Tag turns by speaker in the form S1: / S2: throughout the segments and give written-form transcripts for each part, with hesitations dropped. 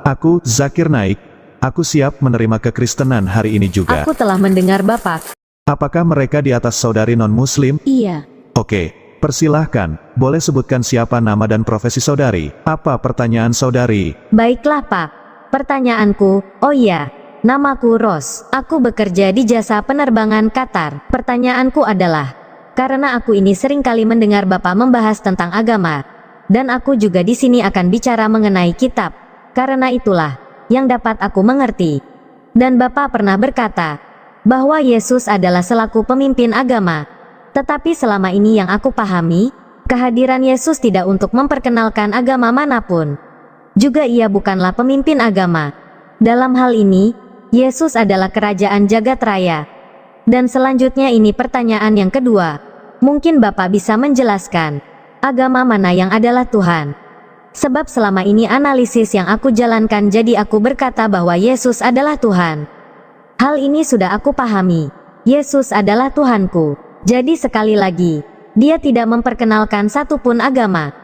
S1: Aku, Zakir Naik. Aku siap menerima kekristenan hari ini juga.
S2: Aku telah mendengar Bapak.
S1: Apakah mereka di atas saudari non-muslim?
S2: Iya.
S1: Oke, persilahkan. Boleh sebutkan siapa nama dan profesi saudari? Apa pertanyaan saudari?
S2: Baiklah Pak. Pertanyaanku, oh iya, namaku Ros. Aku bekerja di jasa penerbangan Qatar. Pertanyaanku adalah, karena aku ini sering kali mendengar Bapak membahas tentang agama, dan aku juga di sini akan bicara mengenai kitab. Karena itulah yang dapat aku mengerti. Dan Bapak pernah berkata bahwa Yesus adalah selaku pemimpin agama. Tetapi selama ini yang aku pahami, kehadiran Yesus tidak untuk memperkenalkan agama manapun. Juga ia bukanlah pemimpin agama. Dalam hal ini, Yesus adalah kerajaan jagat raya. Dan selanjutnya ini pertanyaan yang kedua. Mungkin Bapak bisa menjelaskan, agama mana yang adalah Tuhan? Sebab selama ini analisis yang aku jalankan jadi aku berkata bahwa Yesus adalah Tuhan. Hal ini sudah aku pahami. Yesus adalah Tuhanku. Jadi sekali lagi, dia tidak memperkenalkan satupun agama.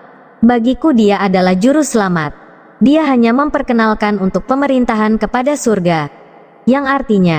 S2: Bagiku dia adalah juru selamat. Dia hanya memperkenalkan untuk pemerintahan kepada surga. Yang artinya,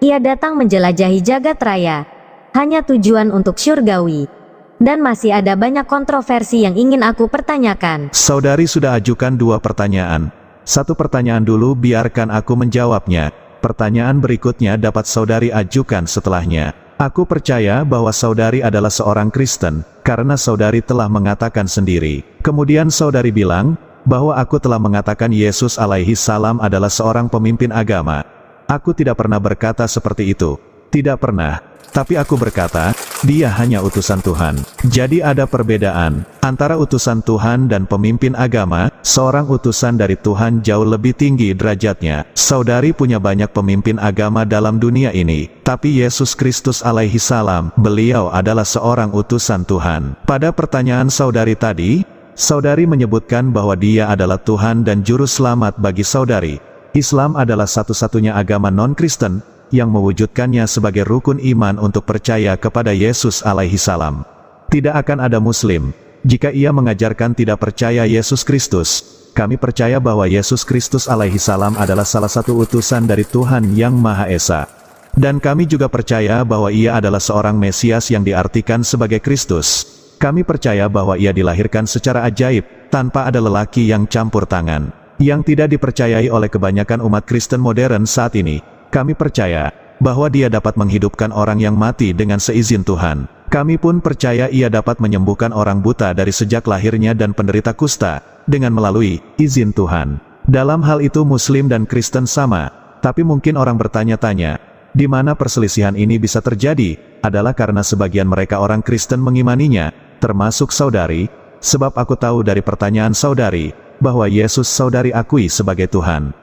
S2: ia datang menjelajahi jagat raya. Hanya tujuan untuk surgawi. Dan masih ada banyak kontroversi yang ingin aku pertanyakan.
S1: Saudari sudah ajukan 2 pertanyaan. 1 pertanyaan dulu biarkan aku menjawabnya. Pertanyaan berikutnya dapat saudari ajukan setelahnya. Aku percaya bahwa saudari adalah seorang Kristen, karena saudari telah mengatakan sendiri. Kemudian saudari bilang, bahwa aku telah mengatakan Yesus alaihi salam adalah seorang pemimpin agama. Aku tidak pernah berkata seperti itu. Tidak pernah. Tapi aku berkata, dia hanya utusan Tuhan. Jadi ada perbedaan antara utusan Tuhan dan pemimpin agama. Seorang utusan dari Tuhan jauh lebih tinggi derajatnya. Saudari punya banyak pemimpin agama dalam dunia ini. Tapi Yesus Kristus alaihi salam, beliau adalah seorang utusan Tuhan. Pada pertanyaan saudari tadi, saudari menyebutkan bahwa dia adalah Tuhan dan juru selamat bagi saudari. Islam adalah satu-satunya agama non-Kristen yang mewujudkannya sebagai rukun iman untuk percaya kepada Yesus alaihi salam. Tidak akan ada Muslim jika ia mengajarkan tidak percaya Yesus Kristus. Kami percaya bahwa Yesus Kristus alaihi salam adalah salah satu utusan dari Tuhan yang Maha Esa. Dan kami juga percaya bahwa ia adalah seorang Mesias yang diartikan sebagai Kristus. Kami percaya bahwa ia dilahirkan secara ajaib, tanpa ada lelaki yang campur tangan. Yang tidak dipercayai oleh kebanyakan umat Kristen modern saat ini. Kami percaya bahwa dia dapat menghidupkan orang yang mati dengan seizin Tuhan. Kami pun percaya ia dapat menyembuhkan orang buta dari sejak lahirnya dan penderita kusta, dengan melalui izin Tuhan. Dalam hal itu Muslim dan Kristen sama, tapi mungkin orang bertanya-tanya, di mana perselisihan ini bisa terjadi, adalah karena sebagian mereka orang Kristen mengimaninya, termasuk saudari, sebab aku tahu dari pertanyaan saudari, bahwa Yesus saudari akui sebagai Tuhan.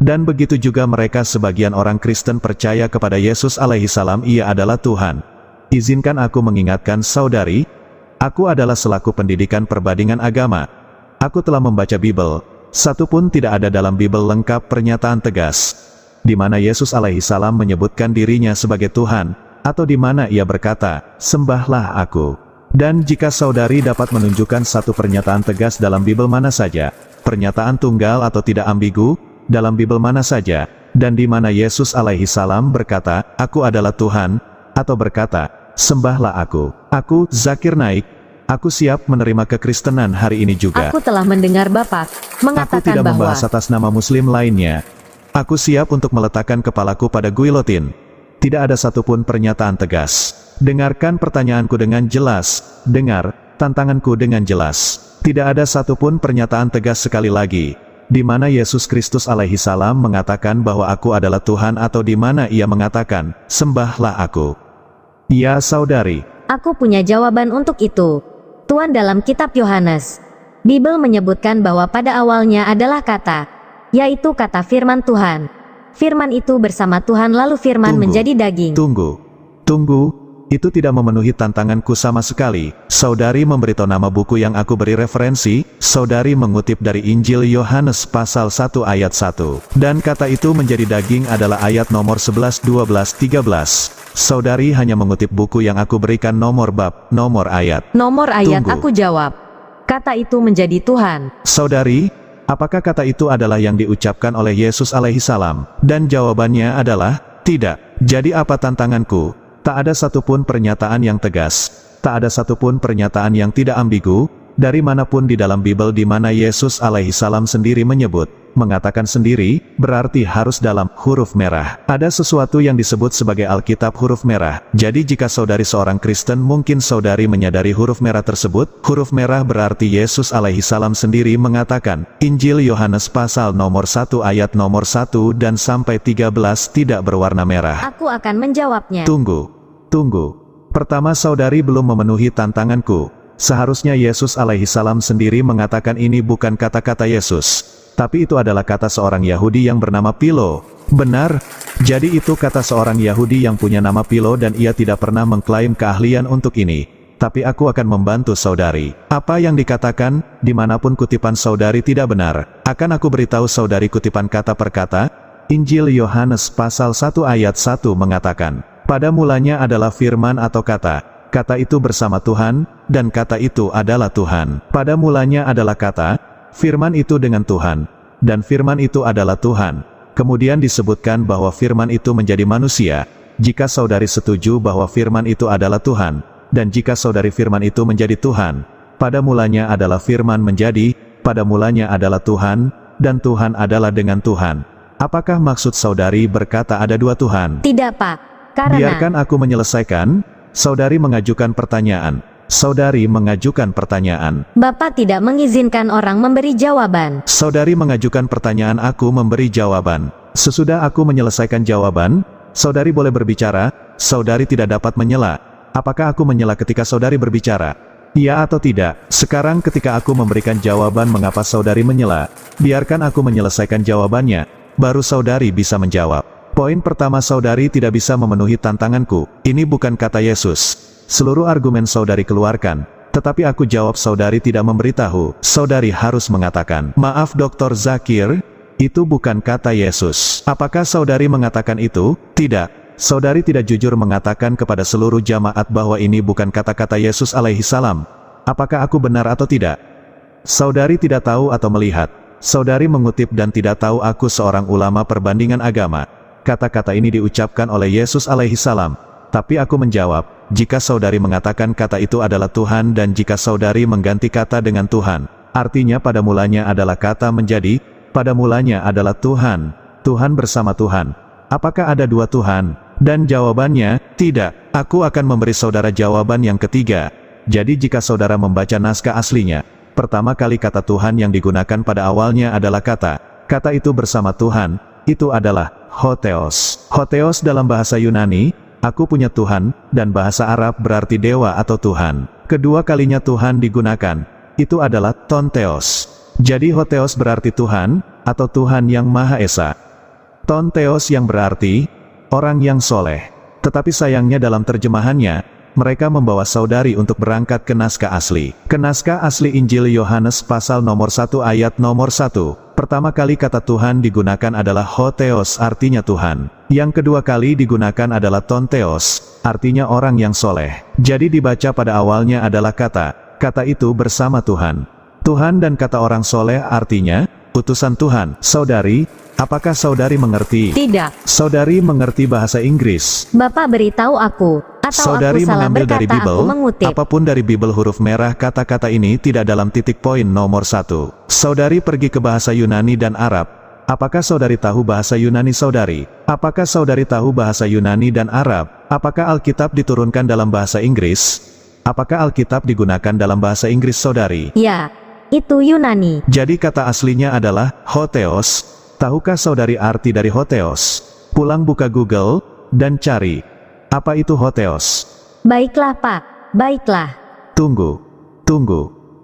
S1: Dan begitu juga mereka sebagian orang Kristen percaya kepada Yesus alaihi salam ia adalah Tuhan. Izinkan aku mengingatkan saudari, aku adalah selaku pendidikan perbandingan agama. Aku telah membaca Bible, satupun tidak ada dalam Bible lengkap pernyataan tegas, di mana Yesus alaihi salam menyebutkan dirinya sebagai Tuhan, atau di mana ia berkata, sembahlah aku. Dan jika saudari dapat menunjukkan satu pernyataan tegas dalam Bible mana saja, pernyataan tunggal atau tidak ambigu, dalam Bible mana saja, dan di mana Yesus alaihi salam berkata, aku adalah Tuhan, atau berkata, sembahlah aku. Aku, Zakir Naik, aku siap menerima kekristenan hari ini juga.
S2: Aku telah mendengar Bapak mengatakan
S1: aku tidak
S2: bahwa
S1: membahas atas nama Muslim lainnya. Aku siap untuk meletakkan kepalaku pada guilotin. Tidak ada satupun pernyataan tegas. Dengarkan pertanyaanku dengan jelas. Dengar tantanganku dengan jelas. Tidak ada satupun pernyataan tegas sekali lagi, di mana Yesus Kristus alaihi salam mengatakan bahwa aku adalah Tuhan atau di mana ia mengatakan, sembahlah aku. Ya saudari.
S2: Aku punya jawaban untuk itu. Tuhan dalam kitab Yohanes, Bible menyebutkan bahwa pada awalnya adalah kata, yaitu kata firman Tuhan. Firman itu bersama Tuhan lalu firman menjadi daging.
S1: Tunggu. Itu tidak memenuhi tantanganku sama sekali. Saudari memberitahu nama buku yang aku beri referensi. Saudari mengutip dari Injil Yohanes pasal 1 ayat 1. Dan kata itu menjadi daging adalah ayat nomor 11, 12, 13. Saudari hanya mengutip buku yang aku berikan nomor bab, nomor ayat.
S2: Nomor ayat aku jawab. Kata itu menjadi Tuhan.
S1: Saudari, Apakah kata itu adalah yang diucapkan oleh Yesus alaihissalam? Dan jawabannya adalah, tidak. Jadi apa tantanganku? Tak ada satupun pernyataan yang tegas. Tak ada satupun pernyataan yang tidak ambigu, dari manapun di dalam Bible di mana Yesus alaihissalam sendiri mengatakan sendiri, berarti harus dalam huruf merah. Ada sesuatu yang disebut sebagai Alkitab huruf merah. Jadi jika saudari seorang Kristen, mungkin saudari menyadari huruf merah tersebut. Huruf merah berarti Yesus alaihissalam sendiri mengatakan, Injil Yohanes pasal nomor 1 ayat nomor 1 dan sampai 13 tidak berwarna merah.
S2: Aku akan menjawabnya.
S1: Tunggu. Pertama, saudari belum memenuhi tantanganku. Seharusnya Yesus alaihissalam sendiri mengatakan ini bukan kata-kata Yesus. Tapi itu adalah kata seorang Yahudi yang bernama Philo. Benar? Jadi itu kata seorang Yahudi yang punya nama Philo dan ia tidak pernah mengklaim keahlian untuk ini. Tapi aku akan membantu saudari. Apa yang dikatakan, dimanapun kutipan saudari tidak benar, akan aku beritahu saudari kutipan kata per kata. Injil Yohanes pasal 1 ayat 1 mengatakan, pada mulanya adalah firman atau kata. Kata itu bersama Tuhan, dan kata itu adalah Tuhan. Pada mulanya adalah kata, firman itu dengan Tuhan, dan firman itu adalah Tuhan. Kemudian disebutkan bahwa firman itu menjadi manusia. Jika saudari setuju bahwa firman itu adalah Tuhan, dan jika saudari firman itu menjadi Tuhan, pada mulanya adalah firman menjadi, pada mulanya adalah Tuhan, dan Tuhan adalah dengan Tuhan. Apakah maksud saudari berkata ada dua Tuhan?
S2: Tidak, Pak. Karena...
S1: Biarkan aku menyelesaikan. Saudari mengajukan pertanyaan.
S2: Bapak tidak mengizinkan orang memberi jawaban.
S1: Saudari mengajukan pertanyaan, aku memberi jawaban. Sesudah aku menyelesaikan jawaban, saudari boleh berbicara. Saudari tidak dapat menyela. Apakah aku menyela ketika saudari berbicara? Iya atau tidak? Sekarang ketika aku memberikan jawaban mengapa saudari menyela, biarkan aku menyelesaikan jawabannya, baru saudari bisa menjawab. Poin pertama, saudari tidak bisa memenuhi tantanganku. Ini bukan kata Yesus. Seluruh argumen saudari keluarkan, tetapi aku jawab saudari tidak memberitahu. Saudari harus mengatakan, maaf Dr. Zakir, itu bukan kata Yesus. Apakah saudari mengatakan itu? Tidak. Saudari tidak jujur mengatakan kepada seluruh jamaat bahwa ini bukan kata-kata Yesus alaihissalam. Apakah aku benar atau tidak? Saudari tidak tahu atau melihat. Saudari mengutip dan tidak tahu aku seorang ulama perbandingan agama. Kata-kata ini diucapkan oleh Yesus alaihissalam. Tapi aku menjawab, jika saudari mengatakan kata itu adalah Tuhan dan jika saudari mengganti kata dengan Tuhan, artinya pada mulanya adalah kata menjadi, pada mulanya adalah Tuhan, Tuhan bersama Tuhan. Apakah ada dua Tuhan? Dan jawabannya, tidak. Aku akan memberi saudara jawaban yang ketiga. Jadi jika saudara membaca naskah aslinya, pertama kali kata Tuhan yang digunakan pada awalnya adalah kata. Kata itu bersama Tuhan, itu adalah Hotheos. Hotheos dalam bahasa Yunani, aku punya Tuhan, dan bahasa Arab berarti dewa atau Tuhan. Kedua kalinya Tuhan digunakan, itu adalah Tontheos. Jadi Hotheos berarti Tuhan, atau Tuhan yang Maha Esa. Tontheos yang berarti, orang yang soleh. Tetapi sayangnya dalam terjemahannya, mereka membawa saudari untuk berangkat ke naskah asli. Ke naskah asli Injil Yohanes pasal nomor 1 ayat nomor 1. Pertama kali kata Tuhan digunakan adalah Hotheos, artinya Tuhan. Yang kedua kali digunakan adalah Tontheos, artinya orang yang soleh. Jadi dibaca pada awalnya adalah kata. Kata itu bersama Tuhan. Tuhan dan kata orang soleh artinya, utusan Tuhan. Saudari, apakah saudari mengerti?
S2: Tidak.
S1: Saudari mengerti bahasa Inggris?
S2: Bapak beritahu aku, atau
S1: saudari
S2: aku salah
S1: mengambil
S2: berkata,
S1: dari Bible,
S2: aku mengutip.
S1: apapun dari Bible huruf merah kata-kata ini tidak dalam titik poin nomor 1. Saudari pergi ke bahasa Yunani dan Arab. Apakah saudari tahu bahasa Yunani saudari? Apakah saudari tahu bahasa Yunani dan Arab? Apakah Alkitab diturunkan dalam bahasa Inggris? Apakah Alkitab digunakan dalam bahasa Inggris saudari?
S2: Ya, itu Yunani.
S1: Jadi kata aslinya adalah Hotheos. Tahukah saudari arti dari Hotheos? Pulang buka Google, dan cari. Apa itu Hotheos?
S2: Baiklah Pak, baiklah.
S1: Tunggu.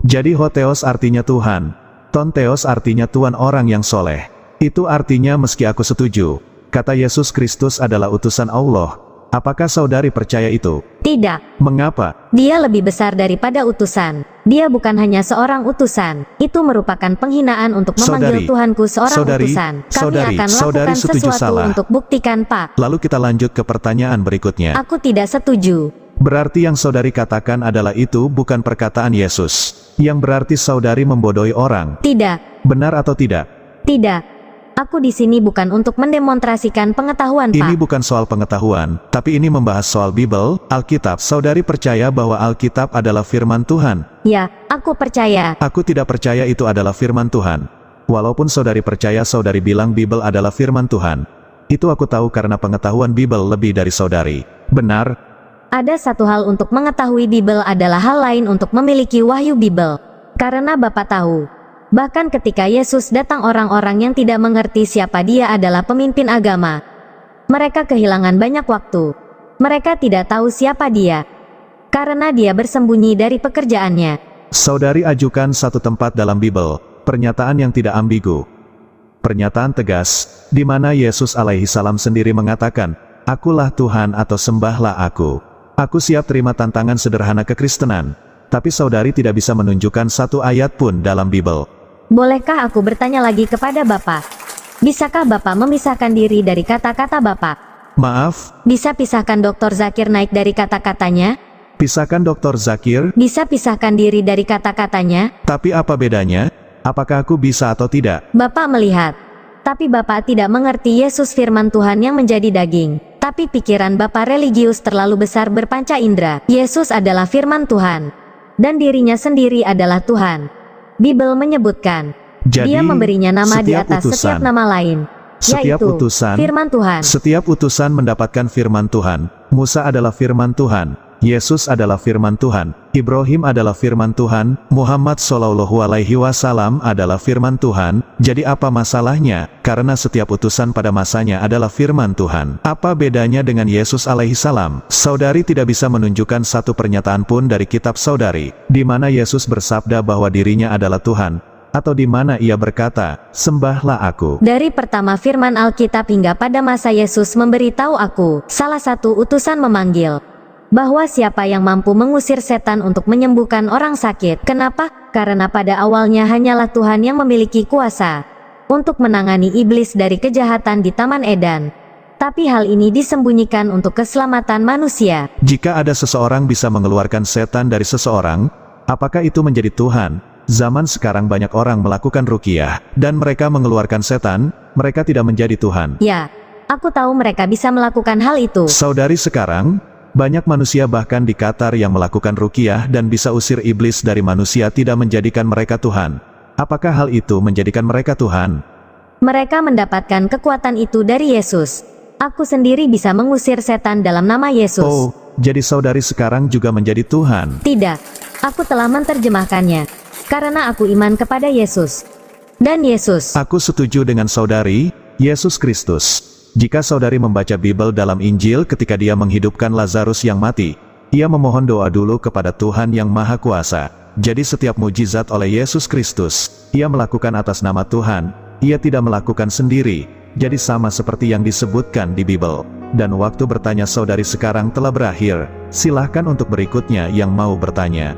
S1: Jadi Hotheos artinya Tuhan. Tontheos artinya Tuhan orang yang soleh. Itu artinya meski aku setuju, kata Yesus Kristus adalah utusan Allah. Apakah saudari percaya itu?
S2: Tidak.
S1: Mengapa?
S2: Dia lebih besar daripada utusan. Dia bukan hanya seorang utusan. Itu merupakan penghinaan untuk memanggil Tuhanku seorang utusan. Kami akan lakukan sesuatu untuk buktikan, Pak.
S1: Lalu kita lanjut ke pertanyaan berikutnya.
S2: Aku tidak setuju.
S1: Berarti yang saudari katakan adalah itu bukan perkataan Yesus. Yang berarti saudari membodohi orang.
S2: Tidak.
S1: Benar atau tidak?
S2: Tidak. Aku di sini bukan untuk mendemonstrasikan pengetahuan, Pak.
S1: Ini bukan soal pengetahuan, tapi ini membahas soal Bible, Alkitab. Saudari percaya bahwa Alkitab adalah firman Tuhan?
S2: Ya, aku percaya.
S1: Aku tidak percaya itu adalah firman Tuhan. Walaupun saudari percaya, saudari bilang Bible adalah firman Tuhan. Itu aku tahu karena pengetahuan Bible lebih dari saudari. Benar?
S2: Ada satu hal untuk mengetahui Bible adalah hal lain untuk memiliki wahyu Bible. Karena Bapak tahu, bahkan ketika Yesus datang, orang-orang yang tidak mengerti siapa Dia adalah pemimpin agama. Mereka kehilangan banyak waktu. Mereka tidak tahu siapa Dia, karena Dia bersembunyi dari pekerjaannya.
S1: Saudari ajukan satu tempat dalam Bible, pernyataan yang tidak ambigu. Pernyataan tegas, di mana Yesus alaihi salam sendiri mengatakan, "Akulah Tuhan" atau "Sembahlah Aku." Aku siap terima tantangan sederhana kekristenan, tapi saudari tidak bisa menunjukkan satu ayat pun dalam Bible.
S2: Bolehkah aku bertanya lagi kepada Bapak? Bisakah Bapak memisahkan diri dari kata-kata Bapak?
S1: Maaf,
S2: Bisa pisahkan Dr. Zakir naik dari kata-katanya?
S1: pisahkan Dr. Zakir,
S2: Bisa pisahkan diri dari kata-katanya?
S1: tapi apa bedanya? Apakah aku bisa atau tidak?
S2: Bapak melihat. Tapi Bapak tidak mengerti Yesus firman Tuhan yang menjadi daging. Tapi pikiran Bapak religius terlalu besar berpanca indera. Yesus adalah firman Tuhan. Dan dirinya sendiri adalah Tuhan. Bible menyebutkan,
S1: Jadi,
S2: Dia memberinya nama di
S1: setiap
S2: atas setiap
S1: utusan-
S2: nama lain.
S1: Setiap
S2: Yaitu,
S1: utusan,
S2: firman Tuhan.
S1: Setiap utusan mendapatkan firman Tuhan. Musa adalah firman Tuhan. Yesus adalah firman Tuhan. Ibrahim adalah firman Tuhan. Muhammad Shallallahu Alaihi Wasallam adalah firman Tuhan. Jadi apa masalahnya? Karena setiap utusan pada masanya adalah firman Tuhan. Apa bedanya dengan Yesus alaihi salam? Saudari tidak bisa menunjukkan satu pernyataan pun dari kitab saudari, di mana Yesus bersabda bahwa dirinya adalah Tuhan, atau di mana ia berkata, "Sembahlah Aku."
S2: Dari pertama firman Alkitab hingga pada masa Yesus memberitahu aku, salah satu utusan memanggil, bahwa siapa yang mampu mengusir setan untuk menyembuhkan orang sakit. Kenapa? Karena pada awalnya hanyalah Tuhan yang memiliki kuasa untuk menangani iblis dari kejahatan di Taman Eden. Tapi hal ini disembunyikan untuk keselamatan manusia.
S1: Jika ada seseorang bisa mengeluarkan setan dari seseorang, apakah itu menjadi Tuhan? Zaman sekarang banyak orang melakukan ruqyah, dan mereka mengeluarkan setan, mereka tidak menjadi Tuhan.
S2: Ya, aku tahu mereka bisa melakukan hal itu.
S1: Saudari, sekarang, banyak manusia bahkan di Qatar yang melakukan ruqyah dan bisa usir iblis dari manusia, tidak menjadikan mereka Tuhan. Apakah hal itu menjadikan mereka Tuhan?
S2: Mereka mendapatkan kekuatan itu dari Yesus. Aku sendiri bisa mengusir setan dalam nama Yesus.
S1: Oh, jadi saudari sekarang juga menjadi Tuhan.
S2: Tidak, aku telah menerjemahkannya. Karena aku iman kepada Yesus. Dan Yesus.
S1: Aku setuju dengan saudari, Yesus Kristus. Jika saudari membaca Bible dalam Injil ketika Dia menghidupkan Lazarus yang mati, Ia memohon doa dulu kepada Tuhan yang Maha Kuasa. Jadi setiap mujizat oleh Yesus Kristus, Ia melakukan atas nama Tuhan, Ia tidak melakukan sendiri. Jadi sama seperti yang disebutkan di Bible. Dan waktu bertanya saudari sekarang telah berakhir. Silahkan untuk berikutnya yang mau bertanya.